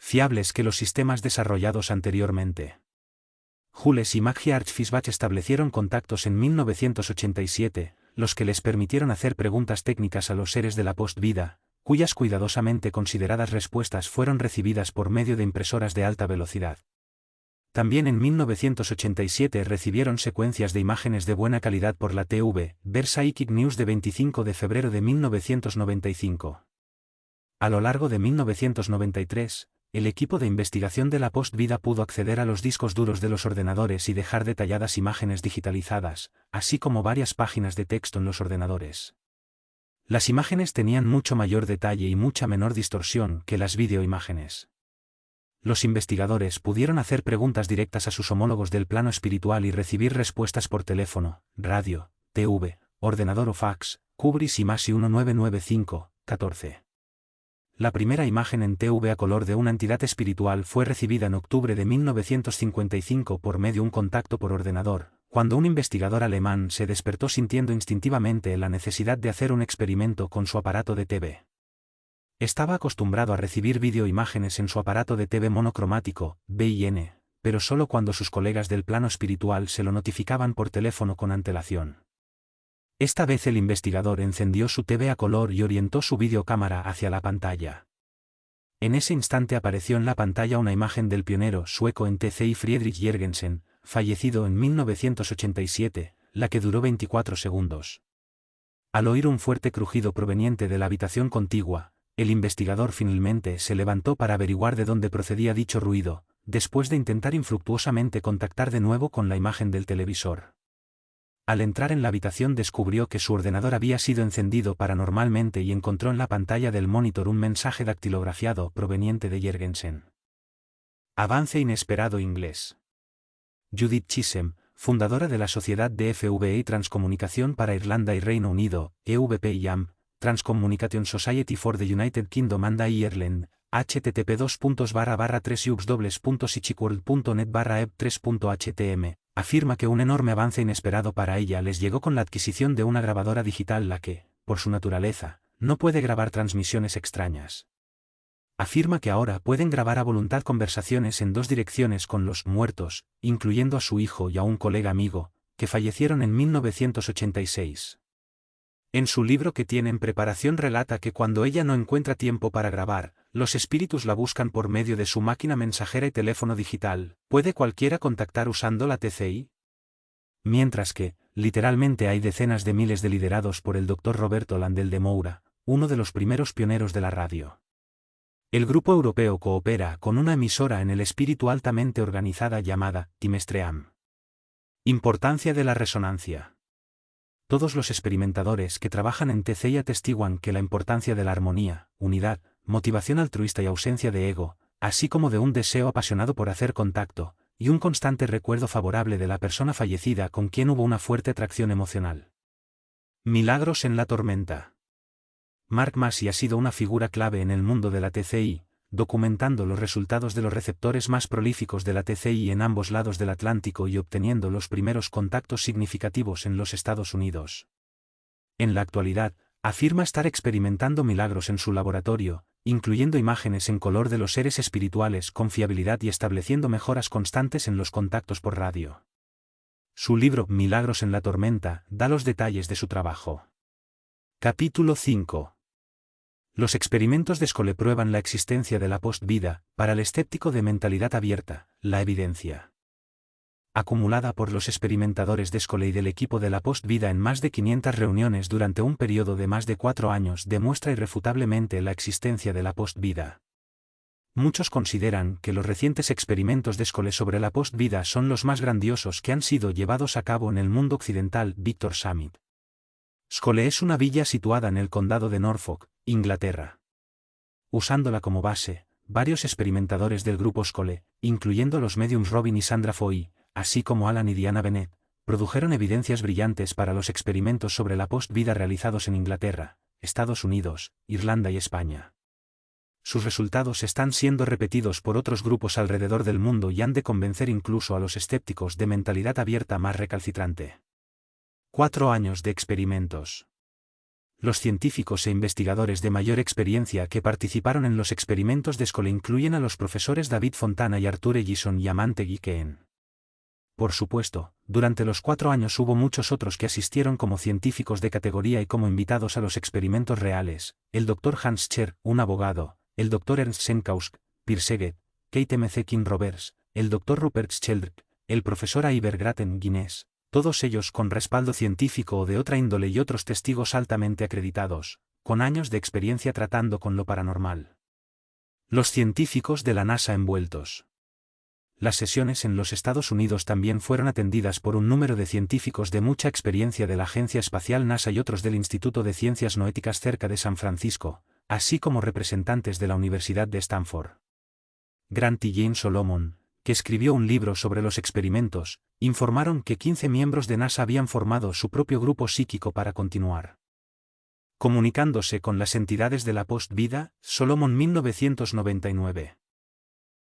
fiables que los sistemas desarrollados anteriormente. Jules y Maggie Archfischbach establecieron contactos en 1987, los que les permitieron hacer preguntas técnicas a los seres de la post-vida, cuyas cuidadosamente consideradas respuestas fueron recibidas por medio de impresoras de alta velocidad. También en 1987 recibieron secuencias de imágenes de buena calidad por la TV, ver Psychic News de 25 de febrero de 1995. A lo largo de 1993, el equipo de investigación de la post-vida pudo acceder a los discos duros de los ordenadores y dejar detalladas imágenes digitalizadas, así como varias páginas de texto en los ordenadores. Las imágenes tenían mucho mayor detalle y mucha menor distorsión que las videoimágenes. Los investigadores pudieron hacer preguntas directas a sus homólogos del plano espiritual y recibir respuestas por teléfono, radio, TV, ordenador o fax, Cubris y MASI 1995-14. La primera imagen en TV a color de una entidad espiritual fue recibida en octubre de 1955 por medio de un contacto por ordenador, cuando un investigador alemán se despertó sintiendo instintivamente la necesidad de hacer un experimento con su aparato de TV. Estaba acostumbrado a recibir videoimágenes en su aparato de TV monocromático, BIN, pero solo cuando sus colegas del plano espiritual se lo notificaban por teléfono con antelación. Esta vez el investigador encendió su TV a color y orientó su videocámara hacia la pantalla. En ese instante apareció en la pantalla una imagen del pionero sueco en TCI Friedrich Jürgensen, fallecido en 1987, la que duró 24 segundos. Al oír un fuerte crujido proveniente de la habitación contigua, el investigador finalmente se levantó para averiguar de dónde procedía dicho ruido, después de intentar infructuosamente contactar de nuevo con la imagen del televisor. Al entrar en la habitación descubrió que su ordenador había sido encendido paranormalmente y encontró en la pantalla del monitor un mensaje dactilografiado proveniente de Jürgensen. Avance inesperado inglés. Judith Chisholm, fundadora de la Sociedad de FVE y Transcomunicación para Irlanda y Reino Unido, EVP-IAM, Transcommunication Society for the United Kingdom and Ireland, http://www.sichiworld.net/eb3.htm, afirma que un enorme avance inesperado para ella les llegó con la adquisición de una grabadora digital la que, por su naturaleza, no puede grabar transmisiones extrañas. Afirma que ahora pueden grabar a voluntad conversaciones en dos direcciones con los muertos, incluyendo a su hijo y a un colega amigo, que fallecieron en 1986. En su libro que tiene en preparación relata que cuando ella no encuentra tiempo para grabar, los espíritus la buscan por medio de su máquina mensajera y teléfono digital. ¿Puede cualquiera contactar usando la TCI? Mientras que, literalmente hay decenas de miles de liderados por el Dr. Roberto Landel de Moura, uno de los primeros pioneros de la radio. El grupo europeo coopera con una emisora en el espíritu altamente organizada llamada Timestream. Importancia de la resonancia. Todos los experimentadores que trabajan en TCI atestiguan que la importancia de la armonía, unidad, motivación altruista y ausencia de ego, así como de un deseo apasionado por hacer contacto, y un constante recuerdo favorable de la persona fallecida con quien hubo una fuerte atracción emocional. Milagros en la tormenta. Mark Massey ha sido una figura clave en el mundo de la TCI, documentando los resultados de los receptores más prolíficos de la TCI en ambos lados del Atlántico y obteniendo los primeros contactos significativos en los Estados Unidos. En la actualidad, afirma estar experimentando milagros en su laboratorio, incluyendo imágenes en color de los seres espirituales con fiabilidad y estableciendo mejoras constantes en los contactos por radio. Su libro Milagros en la tormenta da los detalles de su trabajo. Capítulo 5. Los experimentos de Scolle prueban la existencia de la post-vida, para el escéptico de mentalidad abierta, la evidencia acumulada por los experimentadores de Scolle y del equipo de la post-vida en más de 500 reuniones durante un periodo de más de 4 años demuestra irrefutablemente la existencia de la post-vida. Muchos consideran que los recientes experimentos de Scolle sobre la post-vida son los más grandiosos que han sido llevados a cabo en el mundo occidental. Victor Summit. Scolle es una villa situada en el condado de Norfolk, Inglaterra. Usándola como base, varios experimentadores del grupo Scolle, incluyendo los mediums Robin y Sandra Foy, así como Alan y Diana Bennett, produjeron evidencias brillantes para los experimentos sobre la post-vida realizados en Inglaterra, Estados Unidos, Irlanda y España. Sus resultados están siendo repetidos por otros grupos alrededor del mundo y han de convencer incluso a los escépticos de mentalidad abierta más recalcitrante. 4 años de experimentos. Los científicos e investigadores de mayor experiencia que participaron en los experimentos de Scull incluyen a los profesores David Fontana y Arthur Ellison y a Mantegui Keen. Por supuesto, durante los 4 años hubo muchos otros que asistieron como científicos de categoría y como invitados a los experimentos reales: el Dr. Hans Scher, un abogado, el Dr. Ernst Schenkausk, Pirseget, Kate M. C. King Roberts, el Dr. Rupert Sheldrake, el profesor Iver Graten Guinness, todos ellos con respaldo científico o de otra índole y otros testigos altamente acreditados, con años de experiencia tratando con lo paranormal. Los científicos de la NASA envueltos. Las sesiones en los Estados Unidos también fueron atendidas por un número de científicos de mucha experiencia de la Agencia Espacial NASA y otros del Instituto de Ciencias Noéticas cerca de San Francisco, así como representantes de la Universidad de Stanford. Grant y Jane Solomon, que escribió un libro sobre los experimentos, informaron que 15 miembros de NASA habían formado su propio grupo psíquico para continuar comunicándose con las entidades de la post-vida. Solomon 1999.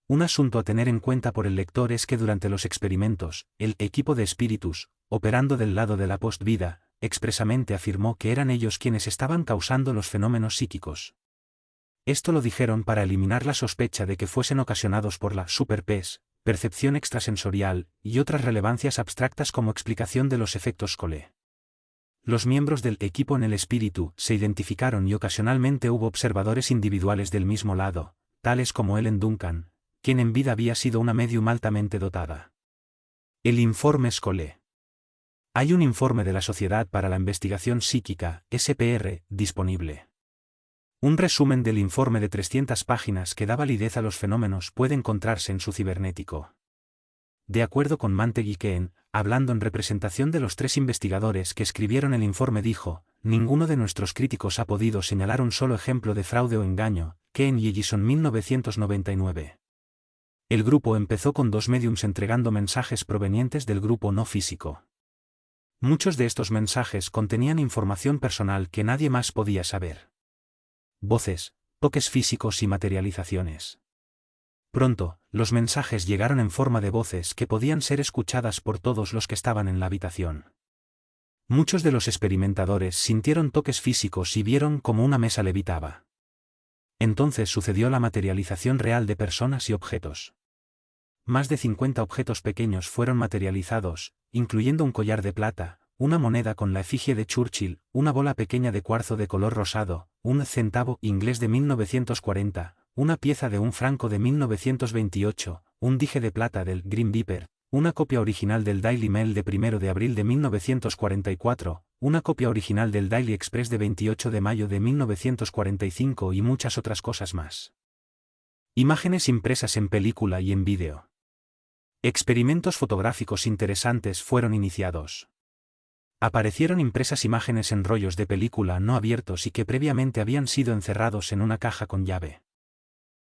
Un asunto a tener en cuenta por el lector es que durante los experimentos, el equipo de espíritus, operando del lado de la post-vida, expresamente afirmó que eran ellos quienes estaban causando los fenómenos psíquicos. Esto lo dijeron para eliminar la sospecha de que fuesen ocasionados por la superpes, percepción extrasensorial, y otras relevancias abstractas como explicación de los efectos Cole. Los miembros del equipo en el espíritu se identificaron y ocasionalmente hubo observadores individuales del mismo lado, tales como Ellen Duncan, quien en vida había sido una medium altamente dotada. El informe Scole. Hay un informe de la Sociedad para la Investigación Psíquica, SPR, disponible. Un resumen del informe de 300 páginas que da validez a los fenómenos puede encontrarse en su cibernético. De acuerdo con Mantegui Keen, hablando en representación de los 3 investigadores que escribieron el informe, dijo: ninguno de nuestros críticos ha podido señalar un solo ejemplo de fraude o engaño. Keen y Ellison 1999. El grupo empezó con 2 médiums entregando mensajes provenientes del grupo no físico. Muchos de estos mensajes contenían información personal que nadie más podía saber. Voces, toques físicos y materializaciones. Pronto, los mensajes llegaron en forma de voces que podían ser escuchadas por todos los que estaban en la habitación. Muchos de los experimentadores sintieron toques físicos y vieron cómo una mesa levitaba. Entonces sucedió la materialización real de personas y objetos. Más de 50 objetos pequeños fueron materializados, incluyendo un collar de plata, una moneda con la efigie de Churchill, una bola pequeña de cuarzo de color rosado, un centavo inglés de 1940, una pieza de un franco de 1928, un dije de plata del Green Viper, una copia original del Daily Mail de 1 de abril de 1944, una copia original del Daily Express de 28 de mayo de 1945 y muchas otras cosas más. Imágenes impresas en película y en vídeo. Experimentos fotográficos interesantes fueron iniciados. Aparecieron impresas imágenes en rollos de película no abiertos y que previamente habían sido encerrados en una caja con llave.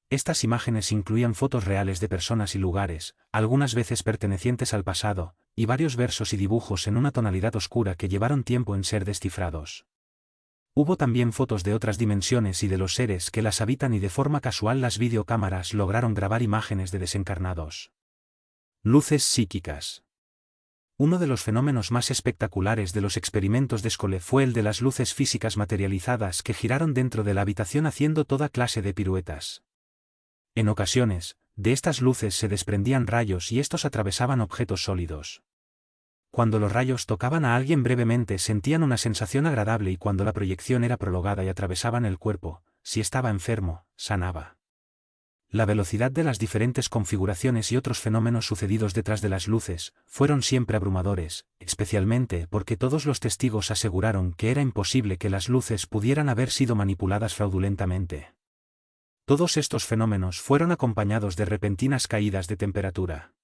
Estas imágenes incluían fotos reales de personas y lugares, algunas veces pertenecientes al pasado, y varios versos y dibujos en una tonalidad oscura que llevaron tiempo en ser descifrados. Hubo también fotos de otras dimensiones y de los seres que las habitan, y de forma casual las videocámaras lograron grabar imágenes de desencarnados. Luces psíquicas. Uno de los fenómenos más espectaculares de los experimentos de Scole fue el de las luces físicas materializadas que giraron dentro de la habitación haciendo toda clase de piruetas. En ocasiones, de estas luces se desprendían rayos y estos atravesaban objetos sólidos. Cuando los rayos tocaban a alguien brevemente sentían una sensación agradable, y cuando la proyección era prolongada y atravesaban el cuerpo, si estaba enfermo, sanaba. La velocidad de las diferentes configuraciones y otros fenómenos sucedidos detrás de las luces fueron siempre abrumadores, especialmente porque todos los testigos aseguraron que era imposible que las luces pudieran haber sido manipuladas fraudulentamente. Todos estos fenómenos fueron acompañados de repentinas caídas de temperatura.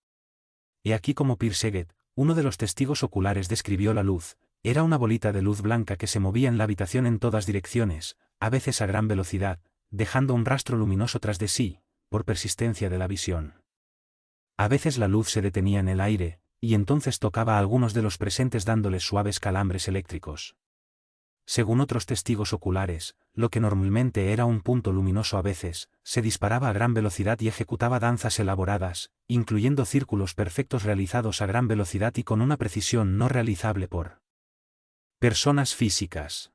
He aquí como Pirseget, uno de los testigos oculares, describió la luz: era una bolita de luz blanca que se movía en la habitación en todas direcciones, a veces a gran velocidad, dejando un rastro luminoso tras de sí, por persistencia de la visión. A veces la luz se detenía en el aire, y entonces tocaba a algunos de los presentes dándoles suaves calambres eléctricos. Según otros testigos oculares, lo que normalmente era un punto luminoso a veces, se disparaba a gran velocidad y ejecutaba danzas elaboradas, incluyendo círculos perfectos realizados a gran velocidad y con una precisión no realizable por personas físicas.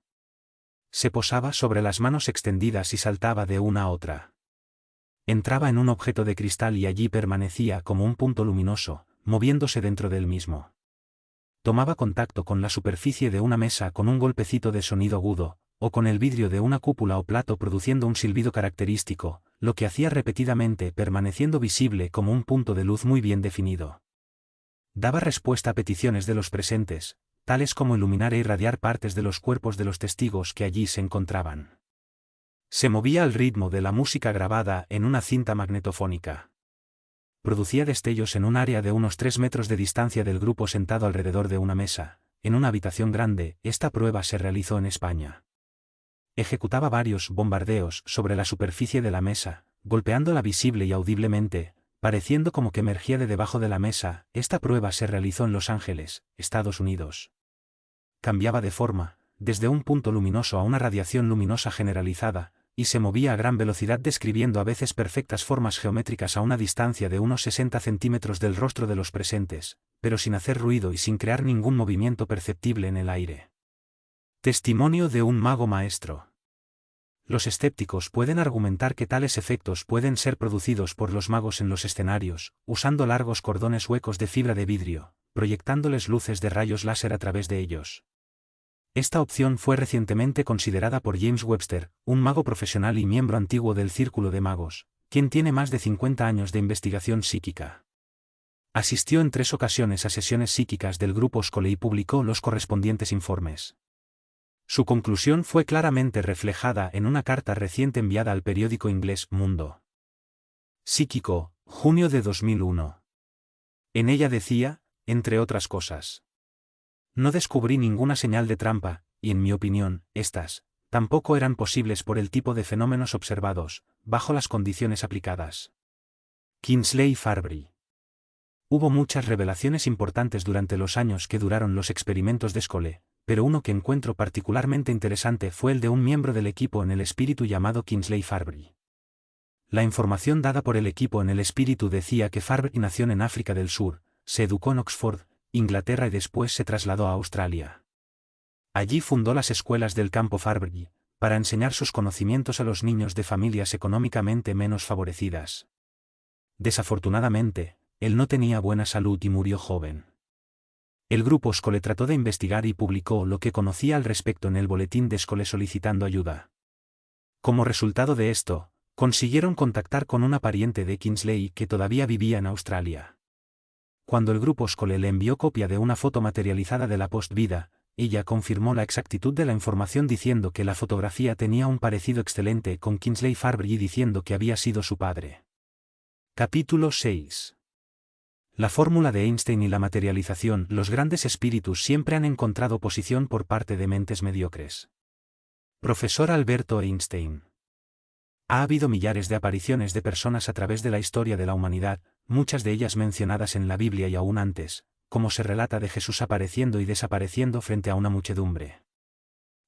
Se posaba sobre las manos extendidas y saltaba de una a otra. Entraba en un objeto de cristal y allí permanecía como un punto luminoso, moviéndose dentro del mismo. Tomaba contacto con la superficie de una mesa con un golpecito de sonido agudo, o con el vidrio de una cúpula o plato produciendo un silbido característico, lo que hacía repetidamente permaneciendo visible como un punto de luz muy bien definido. Daba respuesta a peticiones de los presentes, tales como iluminar e irradiar partes de los cuerpos de los testigos que allí se encontraban. Se movía al ritmo de la música grabada en una cinta magnetofónica. Producía destellos en un área de unos 3 metros de distancia del grupo sentado alrededor de una mesa. En una habitación grande, esta prueba se realizó en España. Ejecutaba varios bombardeos sobre la superficie de la mesa, golpeándola visible y audiblemente, pareciendo como que emergía de debajo de la mesa. Esta prueba se realizó en Los Ángeles, Estados Unidos. Cambiaba de forma, desde un punto luminoso a una radiación luminosa generalizada, y se movía a gran velocidad describiendo a veces perfectas formas geométricas a una distancia de unos 60 centímetros del rostro de los presentes, pero sin hacer ruido y sin crear ningún movimiento perceptible en el aire. Testimonio de un mago maestro. Los escépticos pueden argumentar que tales efectos pueden ser producidos por los magos en los escenarios, usando largos cordones huecos de fibra de vidrio, proyectándoles luces de rayos láser a través de ellos. Esta opción fue recientemente considerada por James Webster, un mago profesional y miembro antiguo del Círculo de Magos, quien tiene más de 50 años de investigación psíquica. Asistió en 3 ocasiones a sesiones psíquicas del grupo Scole y publicó los correspondientes informes. Su conclusión fue claramente reflejada en una carta reciente enviada al periódico inglés Mundo Psíquico, junio de 2001. En ella decía, entre otras cosas: no descubrí ninguna señal de trampa, y en mi opinión, estas, tampoco eran posibles por el tipo de fenómenos observados, bajo las condiciones aplicadas. Kingsley Farbry. Hubo muchas revelaciones importantes durante los años que duraron los experimentos de Scole, pero uno que encuentro particularmente interesante fue el de un miembro del equipo en el espíritu llamado Kingsley Farbry. La información dada por el equipo en el espíritu decía que Farbry nació en África del Sur, se educó en Oxford, Inglaterra y después se trasladó a Australia. Allí fundó las escuelas del campo Farbry, para enseñar sus conocimientos a los niños de familias económicamente menos favorecidas. Desafortunadamente, él no tenía buena salud y murió joven. El grupo Scole trató de investigar y publicó lo que conocía al respecto en el boletín de Scole solicitando ayuda. Como resultado de esto, consiguieron contactar con una pariente de Kingsley que todavía vivía en Australia. Cuando el grupo Scole le envió copia de una foto materializada de la post-vida, ella confirmó la exactitud de la información diciendo que la fotografía tenía un parecido excelente con Kingsley Farbry y diciendo que había sido su padre. Capítulo 6. La fórmula de Einstein y la materialización. Los grandes espíritus siempre han encontrado oposición por parte de mentes mediocres. Profesor Alberto Einstein. Ha habido millares de apariciones de personas a través de la historia de la humanidad, muchas de ellas mencionadas en la Biblia y aún antes, como se relata de Jesús apareciendo y desapareciendo frente a una muchedumbre.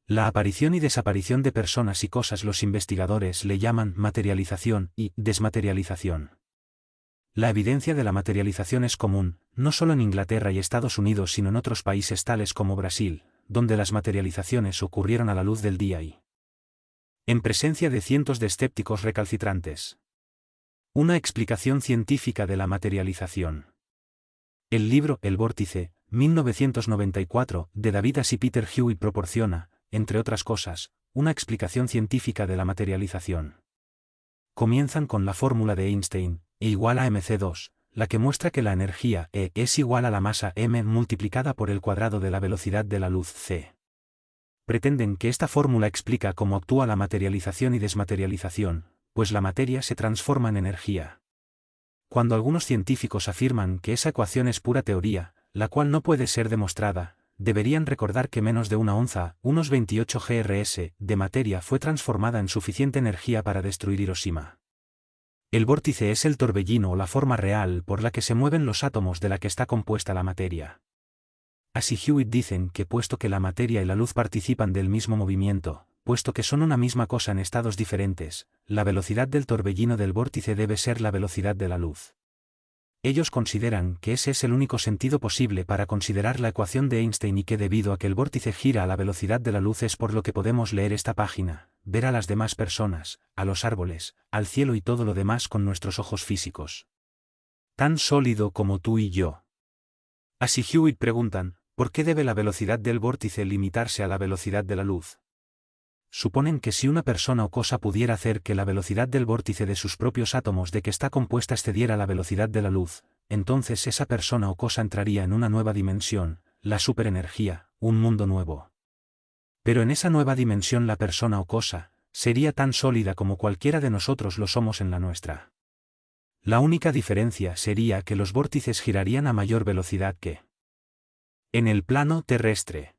La aparición y desaparición de personas y cosas los investigadores le llaman materialización y desmaterialización. La evidencia de la materialización es común, no solo en Inglaterra y Estados Unidos sino en otros países tales como Brasil, donde las materializaciones ocurrieron a la luz del día y en presencia de cientos de escépticos recalcitrantes. Una explicación científica de la materialización. El libro El Vórtice, 1994, de David Ash y Peter Hewitt proporciona, entre otras cosas, una explicación científica de la materialización. Comienzan con la fórmula de Einstein, E igual a mc2, la que muestra que la energía E es igual a la masa m multiplicada por el cuadrado de la velocidad de la luz c. Pretenden que esta fórmula explica cómo actúa la materialización y desmaterialización, pues la materia se transforma en energía. Cuando algunos científicos afirman que esa ecuación es pura teoría, la cual no puede ser demostrada, deberían recordar que menos de una onza, unos 28 grs, de materia fue transformada en suficiente energía para destruir Hiroshima. El vórtice es el torbellino o la forma real por la que se mueven los átomos de la que está compuesta la materia. Así Hewitt dicen que puesto que la materia y la luz participan del mismo movimiento, puesto que son una misma cosa en estados diferentes, la velocidad del torbellino del vórtice debe ser la velocidad de la luz. Ellos consideran que ese es el único sentido posible para considerar la ecuación de Einstein y que debido a que el vórtice gira a la velocidad de la luz es por lo que podemos leer esta página, ver a las demás personas, a los árboles, al cielo y todo lo demás con nuestros ojos físicos. Tan sólido como tú y yo. Así Hewitt preguntan, ¿por qué debe la velocidad del vórtice limitarse a la velocidad de la luz? Suponen que si una persona o cosa pudiera hacer que la velocidad del vórtice de sus propios átomos de que está compuesta excediera la velocidad de la luz, entonces esa persona o cosa entraría en una nueva dimensión, la superenergía, un mundo nuevo. Pero en esa nueva dimensión la persona o cosa sería tan sólida como cualquiera de nosotros lo somos en la nuestra. La única diferencia sería que los vórtices girarían a mayor velocidad que en el plano terrestre.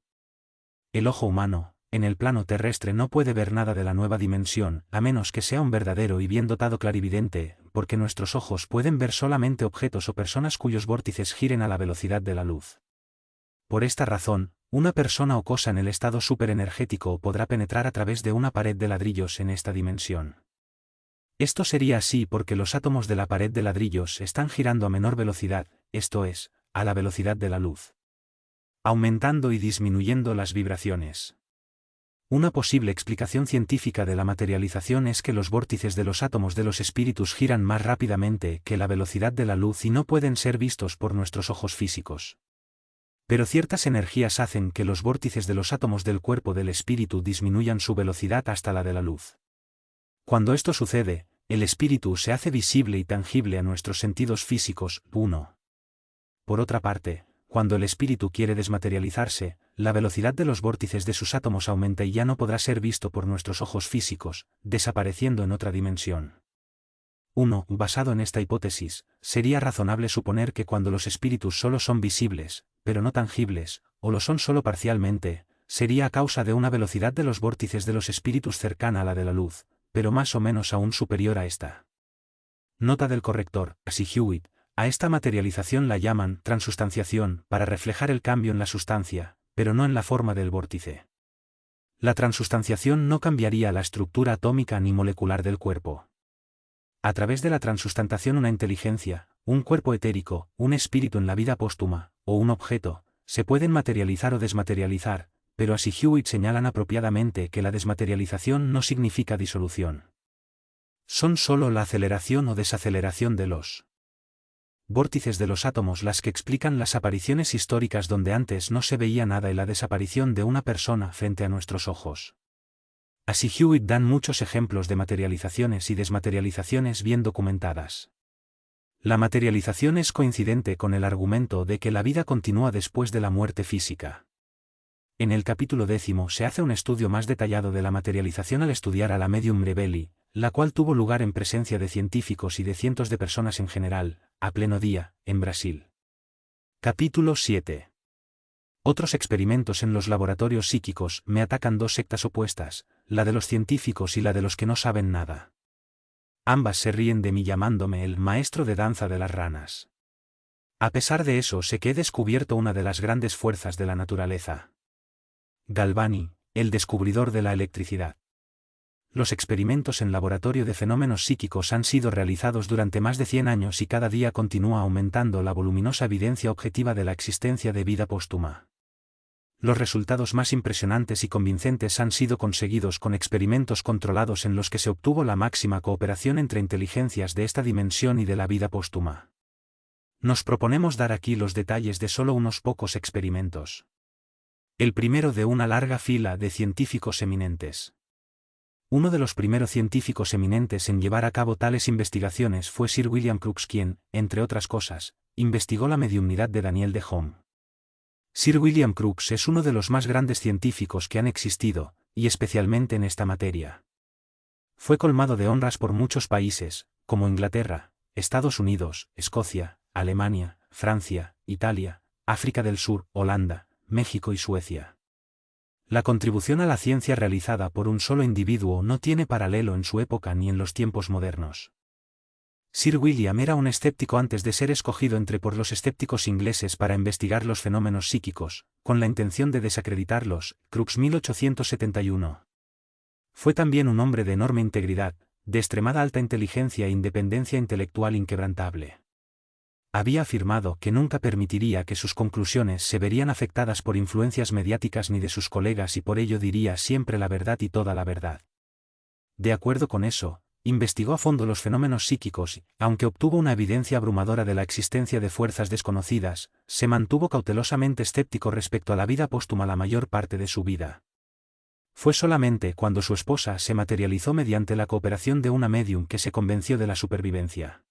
El ojo humano, en el plano terrestre no puede ver nada de la nueva dimensión, a menos que sea un verdadero y bien dotado clarividente, porque nuestros ojos pueden ver solamente objetos o personas cuyos vórtices giren a la velocidad de la luz. Por esta razón, una persona o cosa en el estado superenergético podrá penetrar a través de una pared de ladrillos en esta dimensión. Esto sería así porque los átomos de la pared de ladrillos están girando a menor velocidad, esto es, a la velocidad de la luz, aumentando y disminuyendo las vibraciones. Una posible explicación científica de la materialización es que los vórtices de los átomos de los espíritus giran más rápidamente que la velocidad de la luz y no pueden ser vistos por nuestros ojos físicos. Pero ciertas energías hacen que los vórtices de los átomos del cuerpo del espíritu disminuyan su velocidad hasta la de la luz. Cuando esto sucede, el espíritu se hace visible y tangible a nuestros sentidos físicos. 1. Por otra parte, cuando el espíritu quiere desmaterializarse, la velocidad de los vórtices de sus átomos aumenta y ya no podrá ser visto por nuestros ojos físicos, desapareciendo en otra dimensión. 1. Basado en esta hipótesis, sería razonable suponer que cuando los espíritus solo son visibles, pero no tangibles, o lo son solo parcialmente, sería a causa de una velocidad de los vórtices de los espíritus cercana a la de la luz, pero más o menos aún superior a esta. Nota del corrector, así Hewitt, a esta materialización la llaman transustanciación para reflejar el cambio en la sustancia, pero no en la forma del vórtice. La transustanciación no cambiaría la estructura atómica ni molecular del cuerpo. A través de la transustantación una inteligencia, un cuerpo etérico, un espíritu en la vida póstuma, o un objeto, se pueden materializar o desmaterializar, pero así Hewitt señalan apropiadamente que la desmaterialización no significa disolución. Son solo la aceleración o desaceleración de los vórtices de los átomos las que explican las apariciones históricas donde antes no se veía nada y la desaparición de una persona frente a nuestros ojos. Así Hewitt dan muchos ejemplos de materializaciones y desmaterializaciones bien documentadas. La materialización es coincidente con el argumento de que la vida continúa después de la muerte física. En el capítulo 10 se hace un estudio más detallado de la materialización al estudiar a la medium Rebelli, la cual tuvo lugar en presencia de científicos y de cientos de personas en general, a pleno día, en Brasil. Capítulo 7. Otros experimentos en los laboratorios psíquicos me atacan dos sectas opuestas, la de los científicos y la de los que no saben nada. Ambas se ríen de mí llamándome el maestro de danza de las ranas. A pesar de eso sé que he descubierto una de las grandes fuerzas de la naturaleza. Galvani, el descubridor de la electricidad. Los experimentos en laboratorio de fenómenos psíquicos han sido realizados durante más de 100 años y cada día continúa aumentando la voluminosa evidencia objetiva de la existencia de vida póstuma. Los resultados más impresionantes y convincentes han sido conseguidos con experimentos controlados en los que se obtuvo la máxima cooperación entre inteligencias de esta dimensión y de la vida póstuma. Nos proponemos dar aquí los detalles de solo unos pocos experimentos. El primero de una larga fila de científicos eminentes. Uno de los primeros científicos eminentes en llevar a cabo tales investigaciones fue Sir William Crookes quien, entre otras cosas, investigó la mediumnidad de Daniel Dehaene. Sir William Crookes es uno de los más grandes científicos que han existido, y especialmente en esta materia. Fue colmado de honras por muchos países, como Inglaterra, Estados Unidos, Escocia, Alemania, Francia, Italia, África del Sur, Holanda, México y Suecia. La contribución a la ciencia realizada por un solo individuo no tiene paralelo en su época ni en los tiempos modernos. Sir William era un escéptico antes de ser escogido entre por los escépticos ingleses para investigar los fenómenos psíquicos, con la intención de desacreditarlos. Crookes 1871. Fue también un hombre de enorme integridad, de extremada alta inteligencia e independencia intelectual inquebrantable. Había afirmado que nunca permitiría que sus conclusiones se verían afectadas por influencias mediáticas ni de sus colegas y por ello diría siempre la verdad y toda la verdad. De acuerdo con eso, investigó a fondo los fenómenos psíquicos y, aunque obtuvo una evidencia abrumadora de la existencia de fuerzas desconocidas, se mantuvo cautelosamente escéptico respecto a la vida póstuma la mayor parte de su vida. Fue solamente cuando su esposa se materializó mediante la cooperación de una médium que se convenció de la supervivencia.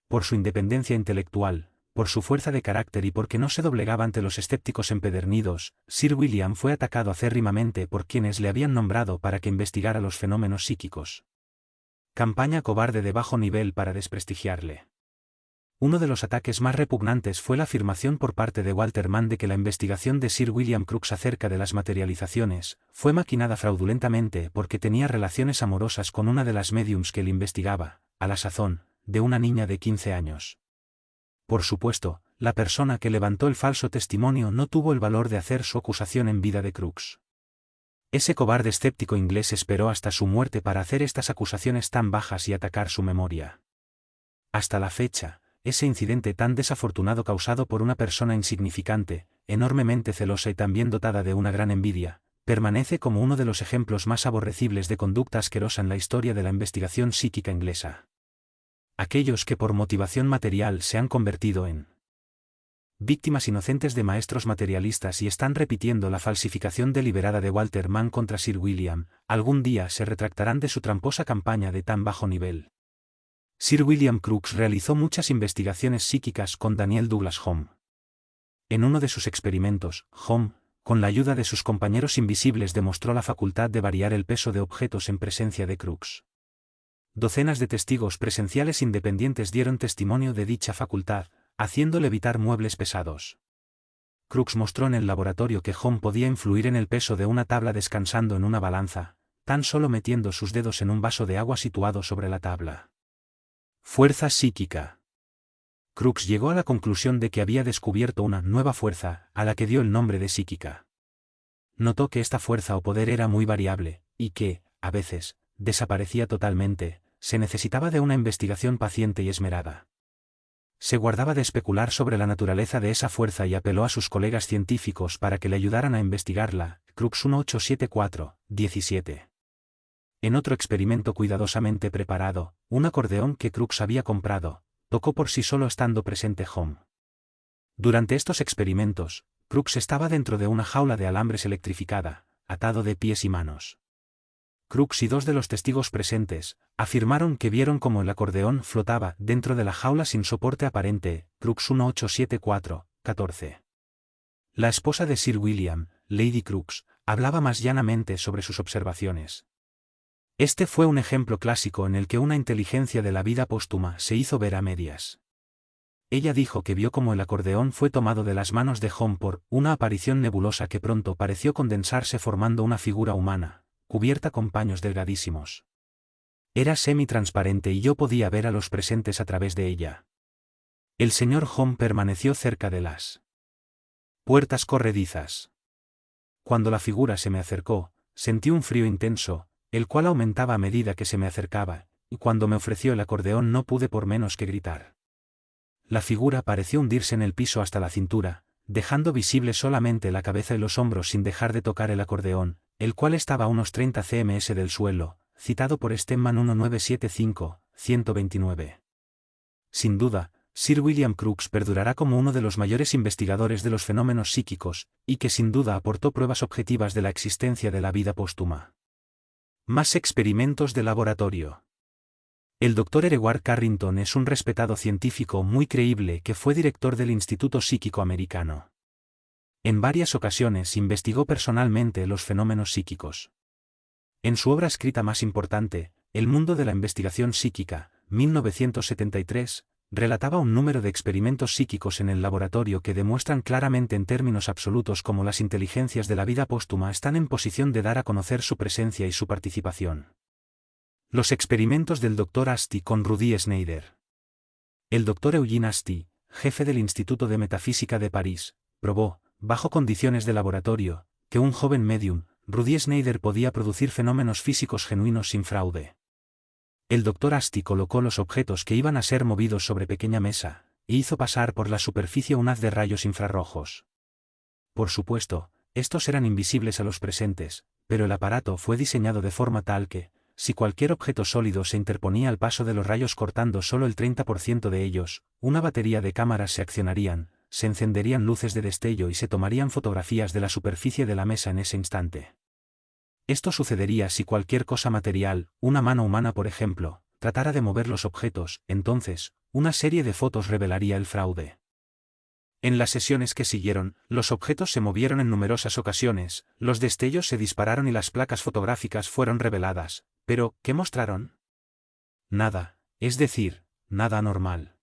Por su independencia intelectual, por su fuerza de carácter y porque no se doblegaba ante los escépticos empedernidos, Sir William fue atacado acérrimamente por quienes le habían nombrado para que investigara los fenómenos psíquicos. Campaña cobarde de bajo nivel para desprestigiarle. Uno de los ataques más repugnantes fue la afirmación por parte de Walter Mann de que la investigación de Sir William Crookes acerca de las materializaciones fue maquinada fraudulentamente porque tenía relaciones amorosas con una de las médiums que él investigaba, a la sazón, de una niña de 15 años. Por supuesto, la persona que levantó el falso testimonio no tuvo el valor de hacer su acusación en vida de Crookes. Ese cobarde escéptico inglés esperó hasta su muerte para hacer estas acusaciones tan bajas y atacar su memoria. Hasta la fecha, ese incidente tan desafortunado causado por una persona insignificante, enormemente celosa y también dotada de una gran envidia, permanece como uno de los ejemplos más aborrecibles de conducta asquerosa en la historia de la investigación psíquica inglesa. Aquellos que por motivación material se han convertido en víctimas inocentes de maestros materialistas y están repitiendo la falsificación deliberada de Walter Mann contra Sir William, algún día se retractarán de su tramposa campaña de tan bajo nivel. Sir William Crookes realizó muchas investigaciones psíquicas con Daniel Douglas Home. En uno de sus experimentos, Home, con la ayuda de sus compañeros invisibles, demostró la facultad de variar el peso de objetos en presencia de Crookes. Docenas de testigos presenciales independientes dieron testimonio de dicha facultad, haciendo levitar muebles pesados. Crookes mostró en el laboratorio que Home podía influir en el peso de una tabla descansando en una balanza, tan solo metiendo sus dedos en un vaso de agua situado sobre la tabla. Fuerza psíquica. Crookes llegó a la conclusión de que había descubierto una nueva fuerza, a la que dio el nombre de psíquica. Notó que esta fuerza o poder era muy variable, y que, a veces, desaparecía totalmente. Se necesitaba de una investigación paciente y esmerada. Se guardaba de especular sobre la naturaleza de esa fuerza y apeló a sus colegas científicos para que le ayudaran a investigarla. Crookes 1874-17. En otro experimento cuidadosamente preparado, un acordeón que Crookes había comprado, tocó por sí solo estando presente Home. Durante estos experimentos, Crookes estaba dentro de una jaula de alambres electrificada, atado de pies y manos. Crookes y dos de los testigos presentes afirmaron que vieron cómo el acordeón flotaba dentro de la jaula sin soporte aparente. Crookes 1874-14. La esposa de Sir William, Lady Crookes, hablaba más llanamente sobre sus observaciones. Este fue un ejemplo clásico en el que una inteligencia de la vida póstuma se hizo ver a medias. Ella dijo que vio cómo el acordeón fue tomado de las manos de Home por una aparición nebulosa que pronto pareció condensarse formando una figura humana, cubierta con paños delgadísimos. Era semi-transparente y yo podía ver a los presentes a través de ella. El señor Home permaneció cerca de las puertas corredizas. Cuando la figura se me acercó, sentí un frío intenso, el cual aumentaba a medida que se me acercaba, y cuando me ofreció el acordeón no pude por menos que gritar. La figura pareció hundirse en el piso hasta la cintura, dejando visible solamente la cabeza y los hombros sin dejar de tocar el acordeón, el cual estaba a unos 30 cms del suelo, citado por Stedman 1975-129. Sin duda, Sir William Crookes perdurará como uno de los mayores investigadores de los fenómenos psíquicos, y que sin duda aportó pruebas objetivas de la existencia de la vida póstuma. Más experimentos de laboratorio. El Dr. Edward Carrington es un respetado científico muy creíble que fue director del Instituto Psíquico Americano. En varias ocasiones investigó personalmente los fenómenos psíquicos. En su obra escrita más importante, El mundo de la investigación psíquica, 1973, relataba un número de experimentos psíquicos en el laboratorio que demuestran claramente en términos absolutos cómo las inteligencias de la vida póstuma están en posición de dar a conocer su presencia y su participación. Los experimentos del Dr. Asti con Rudy Schneider. El Dr. Eugene Asti, jefe del Instituto de Metafísica de París, probó, bajo condiciones de laboratorio, que un joven medium, Rudy Schneider, podía producir fenómenos físicos genuinos sin fraude. El Dr. Asti colocó los objetos que iban a ser movidos sobre pequeña mesa, e hizo pasar por la superficie un haz de rayos infrarrojos. Por supuesto, estos eran invisibles a los presentes, pero el aparato fue diseñado de forma tal que, si cualquier objeto sólido se interponía al paso de los rayos cortando solo el 30% de ellos, una batería de cámaras se accionarían, se encenderían luces de destello y se tomarían fotografías de la superficie de la mesa en ese instante. Esto sucedería si cualquier cosa material, una mano humana por ejemplo, tratara de mover los objetos, entonces, una serie de fotos revelaría el fraude. En las sesiones que siguieron, los objetos se movieron en numerosas ocasiones, los destellos se dispararon y las placas fotográficas fueron reveladas, pero, ¿qué mostraron? Nada, es decir, nada anormal.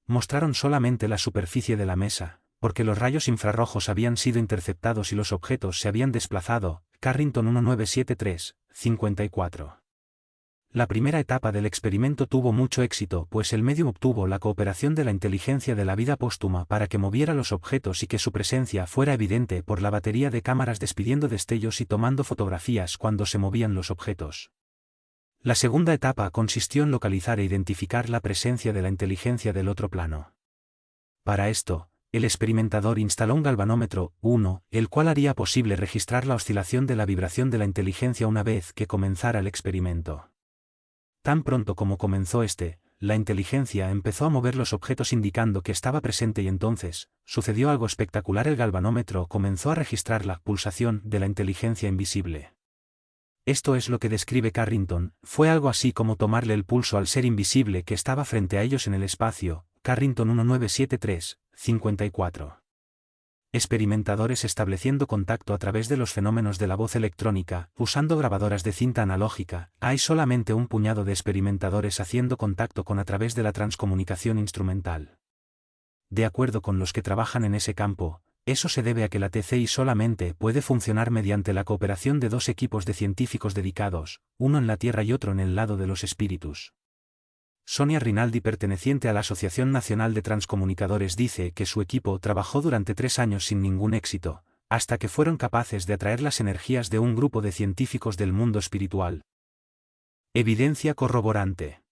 Mostraron solamente la superficie de la mesa, porque los rayos infrarrojos habían sido interceptados y los objetos se habían desplazado. Carrington 1973, 54. La primera etapa del experimento tuvo mucho éxito pues el medium obtuvo la cooperación de la inteligencia de la vida póstuma para que moviera los objetos y que su presencia fuera evidente por la batería de cámaras despidiendo destellos y tomando fotografías cuando se movían los objetos. La segunda etapa consistió en localizar e identificar la presencia de la inteligencia del otro plano. Para esto, el experimentador instaló un galvanómetro, 1, el cual haría posible registrar la oscilación de la vibración de la inteligencia una vez que comenzara el experimento. Tan pronto como comenzó la inteligencia empezó a mover los objetos indicando que estaba presente y entonces, sucedió algo espectacular: el galvanómetro comenzó a registrar la pulsación de la inteligencia invisible. Esto es lo que describe Carrington, fue algo así como tomarle el pulso al ser invisible que estaba frente a ellos en el espacio. Carrington 1973, 54. Experimentadores estableciendo contacto a través de los fenómenos de la voz electrónica, usando grabadoras de cinta analógica. Hay solamente un puñado de experimentadores haciendo contacto a través de la transcomunicación instrumental. De acuerdo con los que trabajan en ese campo, eso se debe a que la TCI solamente puede funcionar mediante la cooperación de dos equipos de científicos dedicados, uno en la Tierra y otro en el lado de los espíritus. Sonia Rinaldi, perteneciente a la Asociación Nacional de Transcomunicadores, dice que su equipo trabajó durante 3 años sin ningún éxito, hasta que fueron capaces de atraer las energías de un grupo de científicos del mundo espiritual. Evidencia corroborante.